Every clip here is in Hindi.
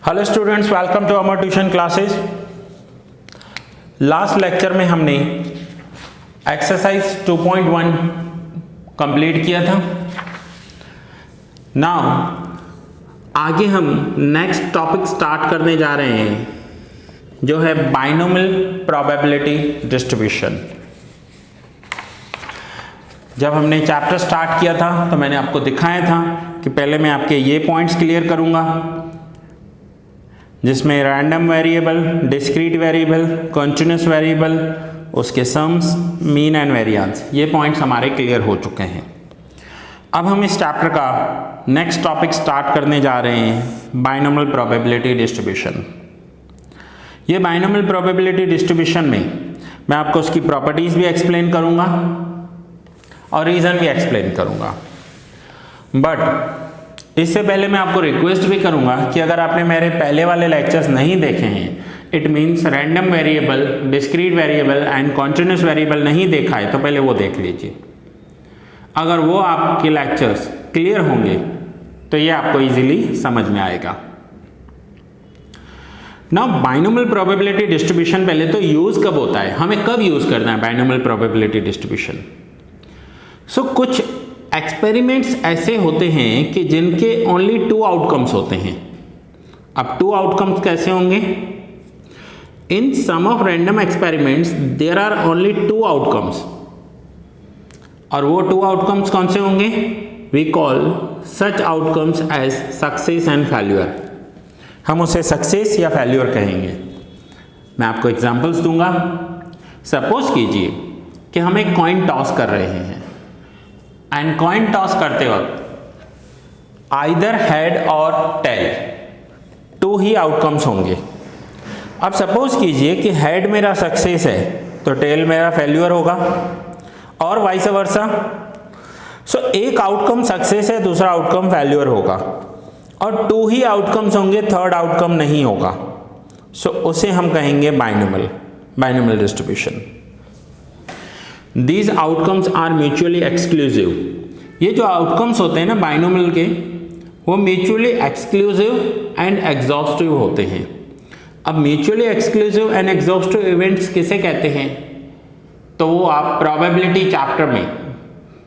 Hello students, welcome to our tuition classes. Last lecture में हमने एक्सरसाइज 2.1 कंप्लीट किया था। नाउ आगे हम नेक्स्ट टॉपिक स्टार्ट करने जा रहे हैं, जो है बाइनोमियल प्रोबेबिलिटी डिस्ट्रीब्यूशन। जब हमने चैप्टर स्टार्ट किया था तो मैंने आपको दिखाया था कि पहले मैं आपके ये पॉइंट्स क्लियर करूंगा, जिसमें random variable, discrete variable, continuous variable, उसके सम्स, मीन एंड वेरिएंस, ये पॉइंट्स हमारे क्लियर हो चुके हैं। अब हम इस चैप्टर का नेक्स्ट टॉपिक स्टार्ट करने जा रहे हैं, बाइनोमियल प्रोबेबिलिटी डिस्ट्रीब्यूशन। ये बाइनोमियल प्रोबेबिलिटी डिस्ट्रीब्यूशन में मैं आपको उसकी प्रॉपर्टीज भी एक्सप्लेन करूंगा और रीजन भी एक्सप्लेन करूंगा। बट इससे पहले मैं आपको रिक्वेस्ट भी करूंगा कि अगर आपने मेरे पहले वाले लेक्चर्स नहीं देखे हैं, it means random variable, discrete variable and continuous variable नहीं देखा है, तो पहले वो देख लीजिए। अगर वो आपके लेक्चर्स क्लियर होंगे तो ये आपको इजीली समझ में आएगा। नाउ बाइनोमियल प्रोबेबिलिटी डिस्ट्रीब्यूशन पहले तो यूज कब होता है, हमें कब यूज करना है बाइनोमियल प्रोबेबिलिटी डिस्ट्रीब्यूशन। सो कुछ एक्सपेरिमेंट्स ऐसे होते हैं कि जिनके ओनली 2 आउटकम्स होते हैं। अब 2 आउटकम्स कैसे होंगे? In some of random experiments there are only 2 outcomes, और वो 2 आउटकम्स कौन से होंगे? We call such outcomes as success and failure. हम उसे सक्सेस या फेल्यूर कहेंगे। मैं आपको एग्जांपल्स दूंगा। सपोज कीजिए कि हम एक कॉइन टॉस कर रहे हैं, एंड कॉइन टॉस करते वक्त आइदर हेड और टेल 2 ही आउटकम्स होंगे। अब सपोज कीजिए कि हेड मेरा सक्सेस है तो टेल मेरा फेल्यूर होगा, और वाइस वर्सा। सो एक आउटकम सक्सेस है, दूसरा आउटकम फेल्यूर होगा, और 2 ही आउटकम्स होंगे, थर्ड आउटकम नहीं होगा। सो उसे हम कहेंगे binomial distribution. These outcomes are mutually exclusive। ये जो आउटकम्स होते हैं ना बाइनोमियल के, वो म्यूचुअली एक्सक्लूसिव एंड एग्जॉस्टिव होते हैं। अब mutually exclusive and exhaustive events किसे कहते हैं, तो वो आप प्रोबेबिलिटी चैप्टर में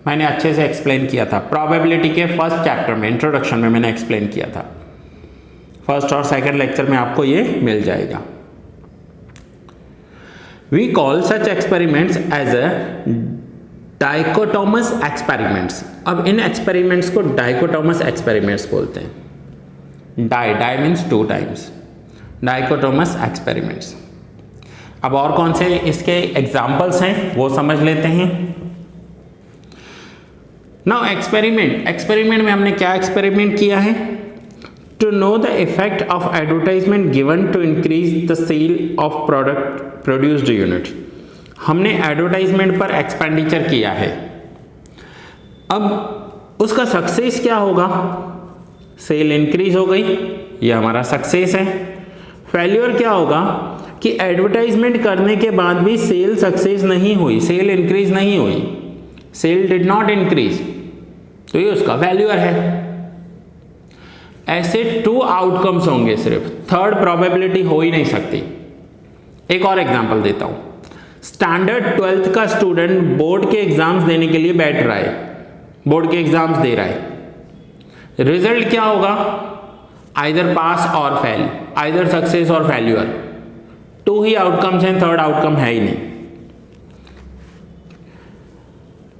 मैंने अच्छे से एक्सप्लेन किया था। प्रोबेबिलिटी के फर्स्ट चैप्टर में, इंट्रोडक्शन में मैंने एक्सप्लेन किया था। फर्स्ट और सेकेंड लेक्चर में आपको ये मिल जाएगा। We call such experiments as a dichotomous experiments। अब इन एक्सपेरिमेंट्स को dichotomous experiments बोलते हैं। Di means 2 times, dichotomous experiments। अब और कौन से इसके एग्जाम्पल्स हैं वो समझ लेते हैं। नाउ एक्सपेरिमेंट में हमने क्या एक्सपेरिमेंट किया है? To know the effect of advertisement given to increase the sale of product produced unit। हमने एडवर्टाइजमेंट पर एक्सपेंडिचर किया है। अब उसका सक्सेस क्या होगा? सेल इंक्रीज हो गई, ये हमारा सक्सेस है। फेल्यूर क्या होगा कि एडवर्टाइजमेंट करने के बाद भी सेल सक्सेस नहीं हुई, सेल इंक्रीज नहीं हुई, सेल डिड नॉट इंक्रीज, तो ये उसका फेल्यूर है। ऐसे 2 आउटकम्स होंगे सिर्फ, थर्ड प्रोबेबिलिटी हो ही नहीं सकती। एक और एग्जांपल देता हूं। स्टैंडर्ड 12th का स्टूडेंट बोर्ड के एग्जाम्स देने के लिए बैठ रहा है, बोर्ड के एग्जाम्स दे रहा है। रिजल्ट क्या होगा? आइदर पास और फेल, आइदर सक्सेस और फेल्यूर। 2 ही आउटकम्स हैं, थर्ड आउटकम है ही नहीं।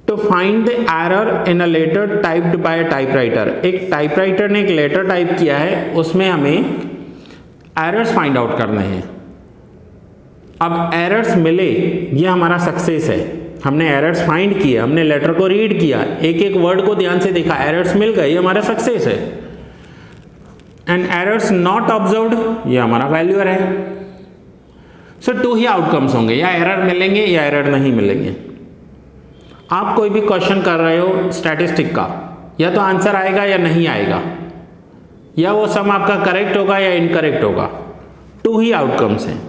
To find the error in a letter typed by a typewriter। एक टाइपराइटर ने एक लेटर टाइप किया है, उसमें हमें एरर्स फाइंड आउट करने हैं। अब एरर्स मिले, ये हमारा सक्सेस है। हमने एरर्स फाइंड किए, हमने लेटर को रीड किया, एक एक वर्ड को ध्यान से देखा, एरर्स मिल गए, ये हमारा सक्सेस है। एंड एरर्स नॉट ऑब्जर्व्ड, ये हमारा फेल्यूर है। सो 2 ही आउटकम्स होंगे, या एरर मिलेंगे या एरर नहीं मिलेंगे। आप कोई भी क्वेश्चन कर रहे हो स्टैटिस्टिक का, या तो आंसर आएगा या नहीं आएगा, या वो सम आपका करेक्ट होगा या इनकरेक्ट होगा। 2 ही आउटकम्स हैं।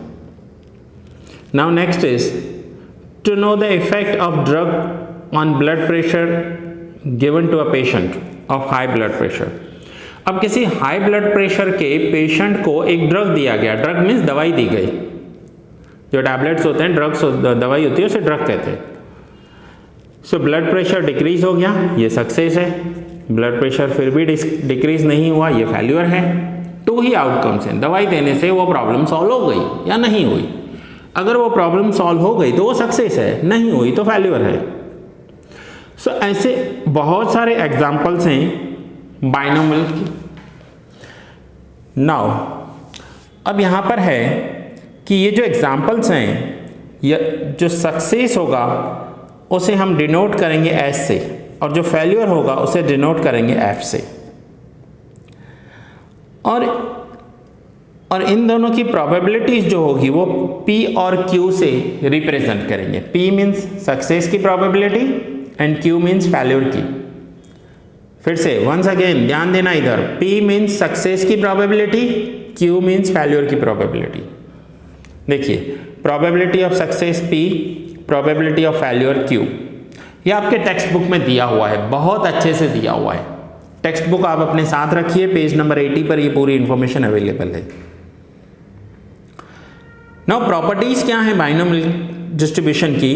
Now next is to know the effect of drug on blood pressure given to a patient of high blood pressure. अब किसी हाई ब्लड प्रेशर के पेशेंट को एक ड्रग दिया गया, ड्रग मीन्स दवाई दी गई, जो टैबलेट्स होते हैं ड्रग्स दवाई होती है उसे ड्रग कहते हैं। सो ब्लड प्रेशर डिक्रीज हो गया, ये सक्सेस है। ब्लड प्रेशर फिर भी डिक्रीज नहीं हुआ, ये फेल्यूर है। टू ही आउटकम्स हैं, दवाई देने से वो प्रॉब्लम सॉल्व हो गई या नहीं हुई। अगर वो प्रॉब्लम सॉल्व हो गई तो वो सक्सेस है, नहीं हुई तो फेल्यूर है। सो ऐसे बहुत सारे एग्जाम्पल्स हैं बाइनोमियल की। नाउ अब यहाँ पर है कि ये जो एग्जाम्पल्स हैं, ये जो सक्सेस होगा उसे हम डिनोट करेंगे एस से, और जो फेल्यूर होगा उसे डिनोट करेंगे एफ से। और इन दोनों की प्रोबेबिलिटीज जो होगी वो P और Q से रिप्रेजेंट करेंगे। P मीन्स सक्सेस की probability and Q means failure की। फिर से वंस अगेन ध्यान देना इधर, P मीन्स सक्सेस की प्रोबेबिलिटी, Q मीन्स फेल्यूर की प्रोबेबिलिटी। देखिए probability of success P, probability of failure Q। ये आपके टेक्स्ट बुक में दिया हुआ है, बहुत अच्छे से दिया हुआ है। टेक्स्ट बुक आप अपने साथ रखिए, पेज नंबर 80 पर ये पूरी इंफॉर्मेशन अवेलेबल है। नाउ प्रॉपर्टीज क्या है बाइनोमियल डिस्ट्रीब्यूशन की,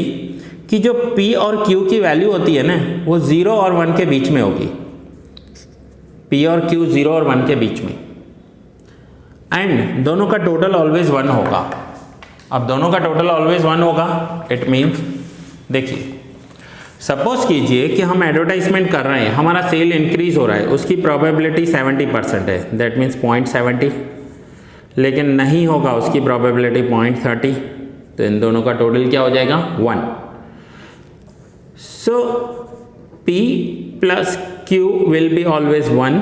कि जो P और Q की वैल्यू होती है ना वो 0 और 1 के बीच में होगी। P और Q 0 और 1 के बीच में, एंड दोनों का टोटल ऑलवेज 1 होगा। अब दोनों का टोटल ऑलवेज 1 होगा, इट मीन्स देखिए सपोज कीजिए कि हम एडवर्टाइजमेंट कर रहे हैं, हमारा सेल इंक्रीज हो रहा है, उसकी प्रोबेबिलिटी 70% है, दैट मीन्स 0.70, लेकिन नहीं होगा उसकी प्रोबेबिलिटी 0.30, तो इन दोनों का टोटल क्या हो जाएगा 1। सो P plus Q will be always 1,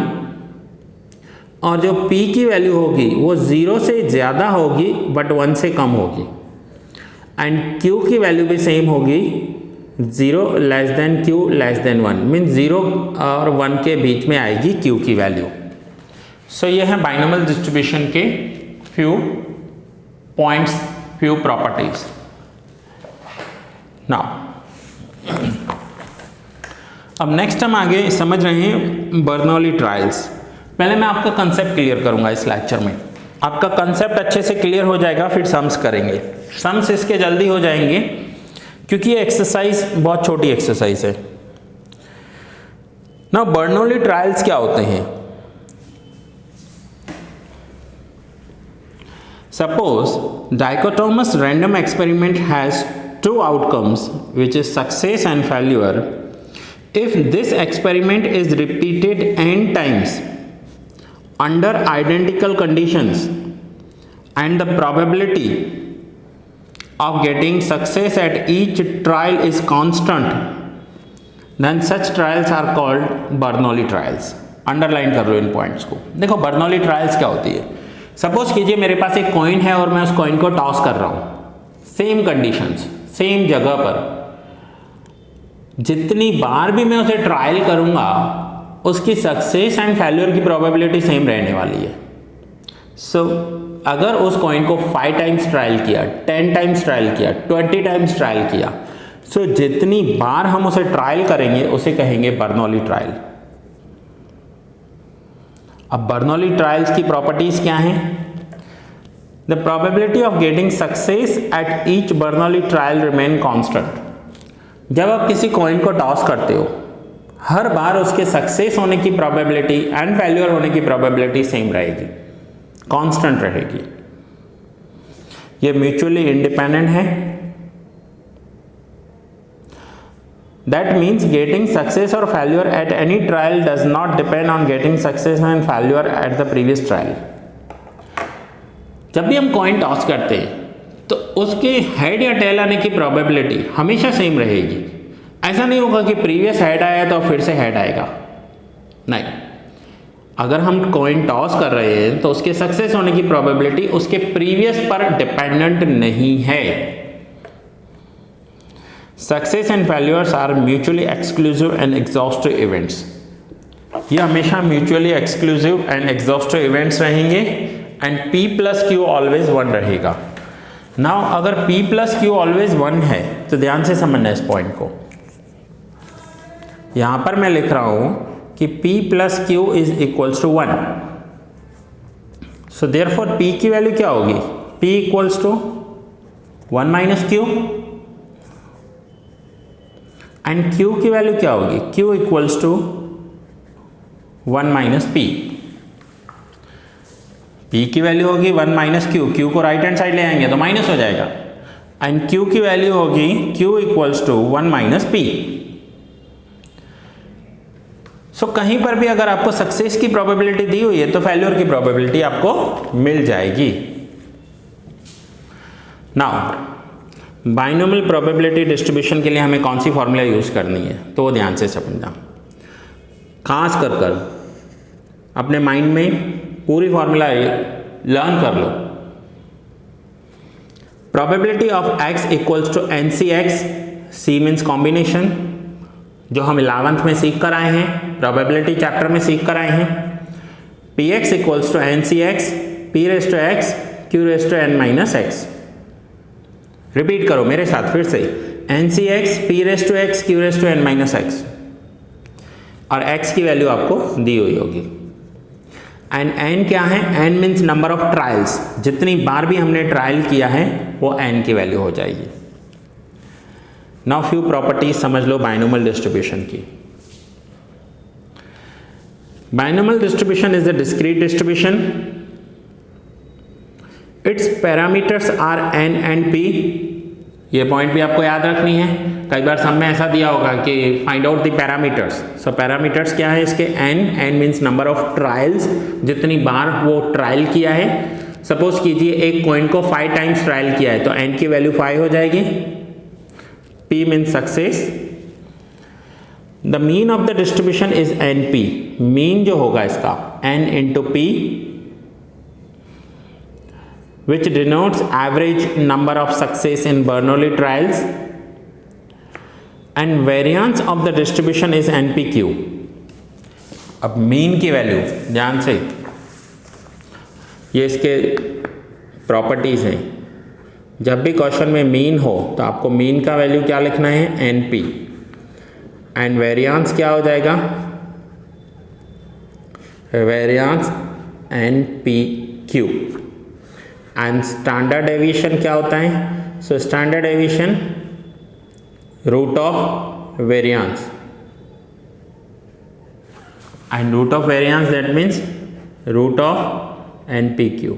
और जो P की वैल्यू होगी वो 0 से ज़्यादा होगी बट 1 से कम होगी, एंड Q की वैल्यू भी सेम होगी, 0 less than Q less than 1, means 0 और 1 के बीच में आएगी Q की वैल्यू। सो ये है बाइनोमियल डिस्ट्रीब्यूशन के few points, few properties. Now अब नेक्स्ट हम आगे समझ रहे हैं बर्नौली ट्रायल्स। पहले मैं आपका कंसेप्ट क्लियर करूंगा इस लेक्चर में, आपका कंसेप्ट अच्छे से क्लियर हो जाएगा, फिर सम्स करेंगे। सम्स इसके जल्दी हो जाएंगे क्योंकि ये एक्सरसाइज बहुत छोटी एक्सरसाइज है। ना बर्नौली ट्रायल्स क्या होते हैं? Suppose dichotomous random experiment has two outcomes which is success and failure. If this experiment is repeated n times under identical conditions and the probability of getting success at each trial is constant, then such trials are called Bernoulli trials. Underline कर लो इन पॉइंट्स को। देखो बर्नौली ट्रायल्स क्या होती है। सपोज कीजिए मेरे पास एक कॉइन है और मैं उस कॉइन को टॉस कर रहा हूं, सेम कंडीशंस, सेम जगह पर। जितनी बार भी मैं उसे ट्रायल करूंगा उसकी सक्सेस एंड फेल्यूर की प्रोबेबिलिटी सेम रहने वाली है। सो अगर उस कॉइन को 5 टाइम्स ट्रायल किया, 10 टाइम्स ट्रायल किया, 20 टाइम्स ट्रायल किया, सो जितनी बार हम उसे ट्रायल करेंगे उसे कहेंगे बर्नौली ट्रायल। अब बर्नौली ट्रायल्स की प्रॉपर्टीज क्या हैं? The probability of getting success at each Bernoulli trial remain constant. जब आप किसी कॉइन को टॉस करते हो हर बार उसके सक्सेस होने की प्रोबेबिलिटी एंड फेल्यूर होने की प्रोबेबिलिटी सेम रहेगी, कांस्टेंट रहेगी। ये म्यूचुअली इंडिपेंडेंट है। That means getting success or failure at any trial does not depend on getting success and failure at the previous trial. जब भी हम कॉइन टॉस करते हैं तो उसके हेड या टेल आने की प्रोबेबिलिटी हमेशा सेम रहेगी। ऐसा नहीं होगा कि प्रीवियस हेड आया तो फिर से हेड आएगा, नहीं। अगर हम कॉइन टॉस कर रहे हैं तो उसके सक्सेस होने की प्रोबेबिलिटी उसके प्रीवियस पर डिपेंडेंट नहीं है। Success and failures are mutually exclusive and exhaustive events. ये हमेशा mutually exclusive and exhaustive events रहेंगे and P plus Q always 1 रहेगा। नाउ अगर P प्लस Q ऑलवेज 1 है तो ध्यान से समझना इस पॉइंट को। यहां पर मैं लिख रहा हूं कि P plus Q is equals to 1। So therefore P की वैल्यू क्या होगी? P equals to 1 minus Q and Q की वैल्यू क्या होगी? Q equals to 1 minus P। P की वैल्यू होगी 1 माइनस Q, Q को राइट हैंड साइड ले आएंगे तो माइनस हो जाएगा, एंड Q की वैल्यू होगी Q equals to 1 minus P। So कहीं पर भी अगर आपको सक्सेस की प्रोबेबिलिटी दी हुई है तो फेल्योर की प्रोबेबिलिटी आपको मिल जाएगी। नाउ बाइनोमियल प्रोबेबिलिटी डिस्ट्रीब्यूशन के लिए हमें कौन सी फॉर्मूला यूज करनी है तो वो ध्यान से समझना, खास कर अपने माइंड में पूरी फॉर्मूला लर्न कर लो। Probability of x equals to NCx, C means combination, जो हम 11th में सीख कर आए हैं, प्रोबेबिलिटी चैप्टर में सीख कर आए हैं। Px equals to NCx, P raise to x, Q raise to n minus x। Repeat करो मेरे साथ फिर से, NCx, P raise to x, Q raise to n minus x, और x की वैल्यू आपको दी हुई होगी। एंड n क्या है? n means number of trials, जितनी बार भी हमने ट्रायल किया है वो n की वैल्यू हो जाएगी। नाउ फ्यू प्रॉपर्टीज समझ लो बाइनोमियल डिस्ट्रीब्यूशन की। Binomial distribution is a discrete distribution, its parameters are n and p। ये पॉइंट भी आपको याद रखनी है, कई बार सब में ऐसा दिया होगा कि find out the parameters. So parameters क्या है इसके? n means number of trials, जितनी बार वो ट्रायल किया है। सपोज कीजिए एक कॉइन को 5 टाइम्स ट्रायल किया है तो n की वैल्यू 5 हो जाएगी। p means success. The mean of the distribution is np, mean जो होगा इसका n into p, which denotes average number of success in Bernoulli trials, and variance of the distribution is NPQ। अब मीन की वैल्यू ध्यान से, ये इसके प्रॉपर्टीज हैं। जब भी क्वेश्चन में मीन हो तो आपको मीन का वैल्यू क्या लिखना है? NP, एंड वेरियांस क्या हो जाएगा? Variance NPQ। And standard deviation क्या होता है? So standard deviation root of variance, and root of variance that means root of NPQ।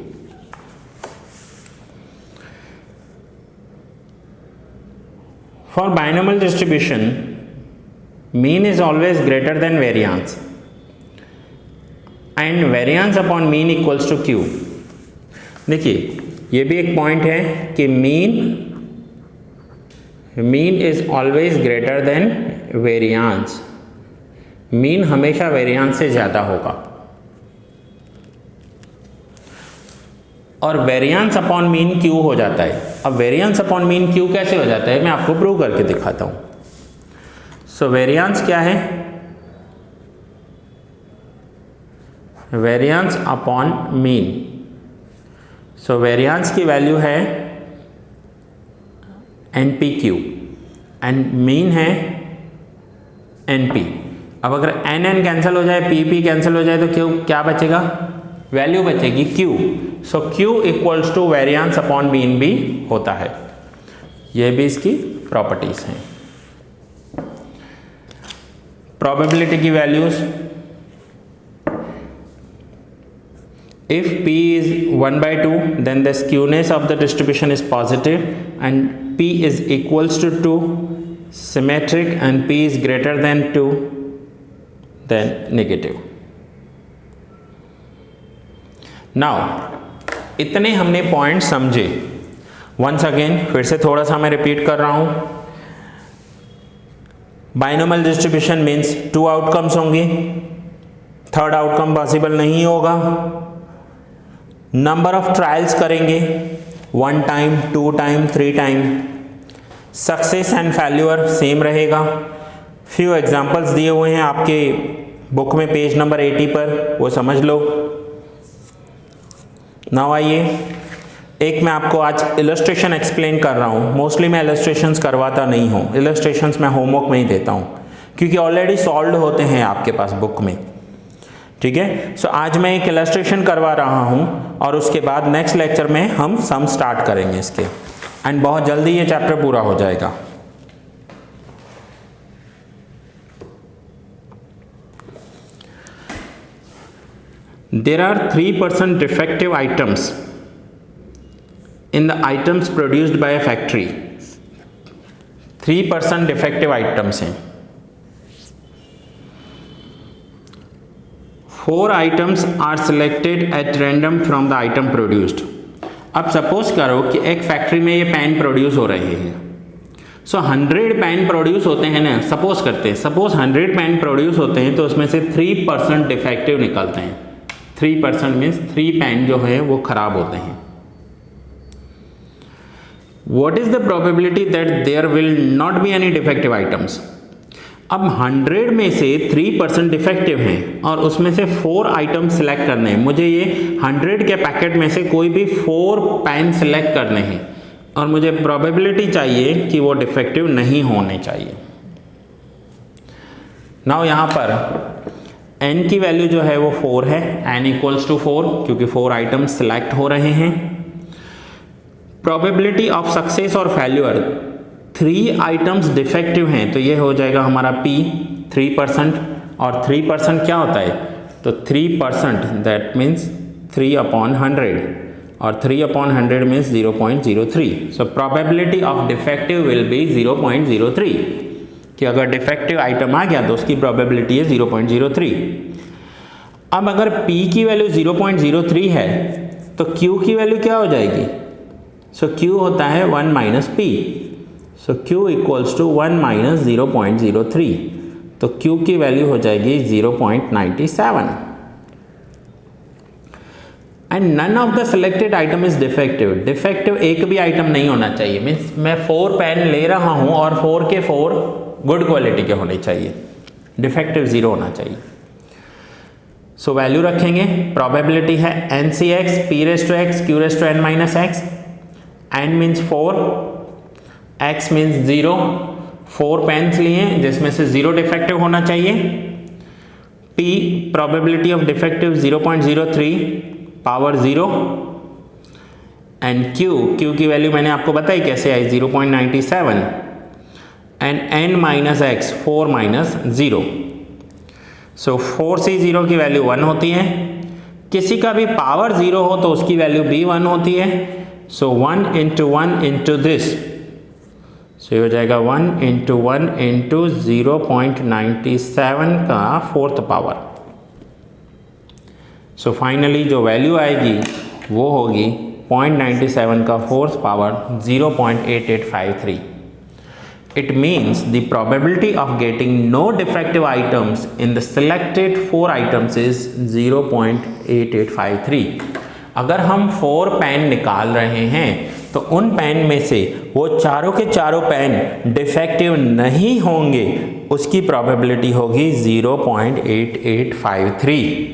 For binomial distribution mean is always greater than variance and variance upon mean equals to Q। देखिए ये भी एक पॉइंट है कि mean is always greater than variance, mean हमेशा वेरियांस से ज़्यादा होगा। और वेरियांस अपॉन मीन Q हो जाता है। अब वेरियांस अपॉन मीन Q कैसे हो जाता है मैं आपको प्रूव करके दिखाता हूँ। सो वेरियांस क्या है? वेरियांस अपॉन मीन, सो वेरियांस की वैल्यू है NPQ एंड मीन है NP। अब अगर n कैंसिल हो जाए, PP कैंसिल हो जाए तो क्या बचेगा? वैल्यू बचेगी Q। So Q equals to variance upon mean भी होता है। ये भी इसकी प्रॉपर्टीज हैं। प्रोबेबिलिटी की values, if P is 1/2 then the skewness of the distribution is positive and P is equals to 2, symmetric and P is greater than 2 then negative। Now इतने हमने पॉइंट समझे। वंस अगेन फिर से थोड़ा सा मैं रिपीट कर रहा हूं। बाइनोमियल डिस्ट्रीब्यूशन मीन्स 2 आउटकम्स होंगे, थर्ड आउटकम पॉसिबल नहीं होगा। नंबर ऑफ ट्रायल्स करेंगे 1 time, 2 time, 3 time. Success and failure same रहेगा। फ्यू एग्जांपल्स दिए हुए हैं आपके बुक में पेज नंबर 80 पर, वो समझ लो। नाउ आइए, एक मैं आपको आज इलस्ट्रेशन एक्सप्लेन कर रहा हूँ। मोस्टली मैं इलस्ट्रेशंस करवाता नहीं हूँ, इलस्ट्रेशंस मैं होमवर्क में ही देता हूँ। क्योंकि ऑलरेडी सॉल्व होते हैं आपके पास बुक में। ठीक है, सो आज मैं एक इलस्ट्रेशन करवा रहा हूं और उसके बाद नेक्स्ट लेक्चर में हम सम स्टार्ट करेंगे इसके, एंड बहुत जल्दी ये चैप्टर पूरा हो जाएगा। There are 3% defective items in the items produced by a factory. 3% defective items हैं। 4 items are selected at random from the item produced. अब सपोज करो कि एक फैक्ट्री में ये पेन प्रोड्यूस हो रहे हैं। सो 100 पेन प्रोड्यूस होते हैं ना, सपोज करते हैं, सपोज 100 पेन प्रोड्यूस होते हैं तो उसमें से 3% डिफेक्टिव निकलते हैं। 3% मीन्स 3 पेन जो है वो खराब होते हैं। What is the probability that there will not be any defective items? अब 100 में से 3% डिफेक्टिव हैं और उसमें से 4 आइटम सिलेक्ट करने हैं। मुझे ये 100 के पैकेट में से कोई भी 4 पेन सिलेक्ट करने हैं और मुझे प्रोबेबिलिटी चाहिए कि वो डिफेक्टिव नहीं होने चाहिए। नाउ यहाँ पर n की वैल्यू जो है वो 4 है, n इक्वल्स टू 4 क्योंकि 4 आइटम सिलेक्ट हो रहे हैं। प्रोबेबिलिटी ऑफ सक्सेस और फेल्यूर, 3 आइटम्स डिफेक्टिव हैं तो ये हो जाएगा हमारा p 3%, और 3% क्या होता है, तो 3% दैट मीन्स 3/100 और 3/100 means 0.03। So probability of defective will be 0.03 कि अगर डिफेक्टिव आइटम आ गया तो उसकी प्रोबेबिलिटी है 0.03। अब अगर p की वैल्यू 0.03 है तो q की वैल्यू क्या हो जाएगी, सो q होता है 1 minus p, so q equals to 1 minus 0.03, तो q की वैल्यू हो जाएगी 0.97। And none of the selected item is defective. Defective एक भी आइटम नहीं होना चाहिए, मीन्स मैं 4 पेन ले रहा हूं और 4 के 4 गुड क्वालिटी के होने चाहिए, डिफेक्टिव 0 होना चाहिए। सो वैल्यू रखेंगे, प्रोबेबिलिटी है NCx p⁻x q⁻n−x, n means 4, x means 0, 4 pens लिए जिसमें से 0 डिफेक्टिव होना चाहिए। p probability of defective 0.03 power 0, and q की वैल्यू मैंने आपको बताई कैसे आई, 0.97, and n minus x 4 minus 0। So 4 से 0 की वैल्यू 1 होती है, किसी का भी पावर 0 हो तो उसकी वैल्यू भी 1 होती है। सो 1 into 1 into दिस, सो ये हो जाएगा 1 into 1 into 0.97 का 4th पावर। सो फाइनली जो वैल्यू आएगी वो होगी 0.97 का 4th power 0.8853। It means the probability of getting no defective items in the selected 4 items is 0.8853। अगर हम 4 पेन निकाल रहे हैं तो उन पेन में से वो चारों के चारों पेन डिफेक्टिव नहीं होंगे, उसकी प्रोबेबिलिटी होगी 0.8853।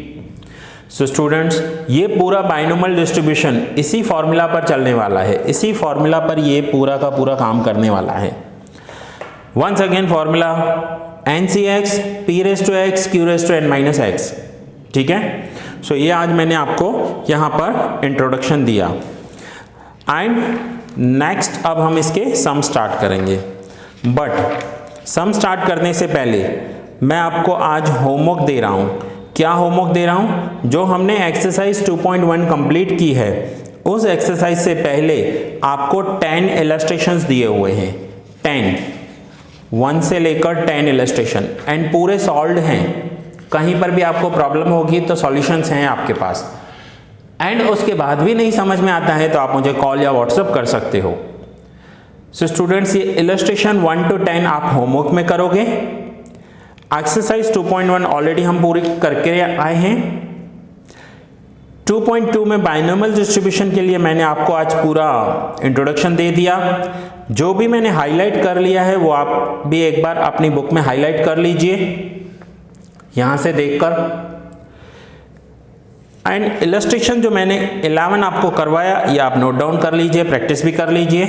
सो स्टूडेंट्स, ये पूरा बाइनोमियल डिस्ट्रीब्यूशन इसी फॉर्मूला पर चलने वाला है, इसी फॉर्मूला पर ये पूरा का पूरा काम करने वाला है। Once again formula NCx p⁻x q⁻n−x। ठीक है, सो ये आज मैंने आपको यहाँ पर इंट्रोडक्शन दिया, एंड नेक्स्ट अब हम इसके सम स्टार्ट करेंगे। बट सम स्टार्ट करने से पहले मैं आपको आज होमवर्क दे रहा हूँ। क्या होमवर्क दे रहा हूँ, जो हमने एक्सरसाइज 2.1 कंप्लीट की है उस एक्सरसाइज से पहले आपको 10 इलस्ट्रेशंस दिए हुए हैं, 1 से लेकर 10 इलस्ट्रेशन, एंड पूरे सॉल्व्ड हैं। कहीं पर भी आपको प्रॉब्लम होगी तो सॉल्यूशंस हैं आपके पास, एंड उसके बाद भी नहीं समझ में आता है तो आप मुझे कॉल या व्हाट्सएप कर सकते हो। सो स्टूडेंट्स, ये इलस्ट्रेशन 1 to 10 आप होमवर्क में करोगे। एक्सरसाइज 2.1 ऑलरेडी हम पूरी करके आए हैं। 2.2 में बाइनोमियल डिस्ट्रीब्यूशन के लिए मैंने आपको आज पूरा इंट्रोडक्शन दे दिया। जो भी मैंने हाईलाइट कर लिया है वो आप भी एक बार अपनी बुक में हाईलाइट कर लीजिए यहां से देखकर, एंड इलस्ट्रेशन जो मैंने 11 आपको करवाया ये आप नोट डाउन कर लीजिए, प्रैक्टिस भी कर लीजिए।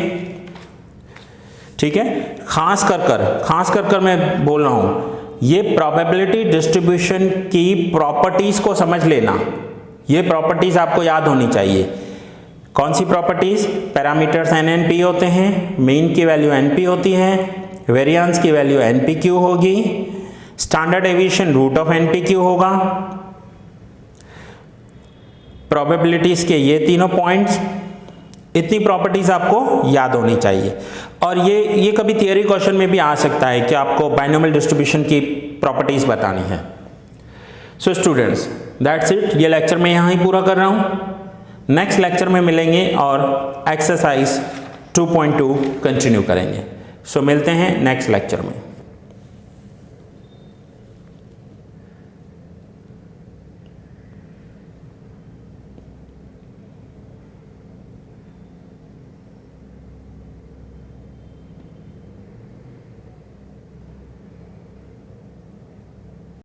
ठीक है, खास कर मैं बोल रहा हूं ये प्रोबेबिलिटी डिस्ट्रीब्यूशन की प्रॉपर्टीज को समझ लेना, ये प्रॉपर्टीज आपको याद होनी चाहिए। कौन सी प्रॉपर्टीज? पैरामीटर्स NNP होते हैं, मीन की वैल्यू NP होती है, वेरिएंस की वैल्यू NPQ होगी, standard deviation root of NPQ होगा, प्रोबेबिलिटीज के ये तीनों पॉइंट्स, इतनी प्रॉपर्टीज आपको याद होनी चाहिए। और ये कभी थियरी क्वेश्चन में भी आ सकता है कि आपको बाइनोमियल डिस्ट्रीब्यूशन की प्रॉपर्टीज बतानी है। So students, that's it. ये लेक्चर मैं यहाँ ही पूरा कर रहा हूँ। नेक्स्ट लेक्चर में मिलेंगे और एक्सरसाइज 2.2 कंटिन्यू करेंगे। सो मिलते हैं नेक्स्ट लेक्चर में।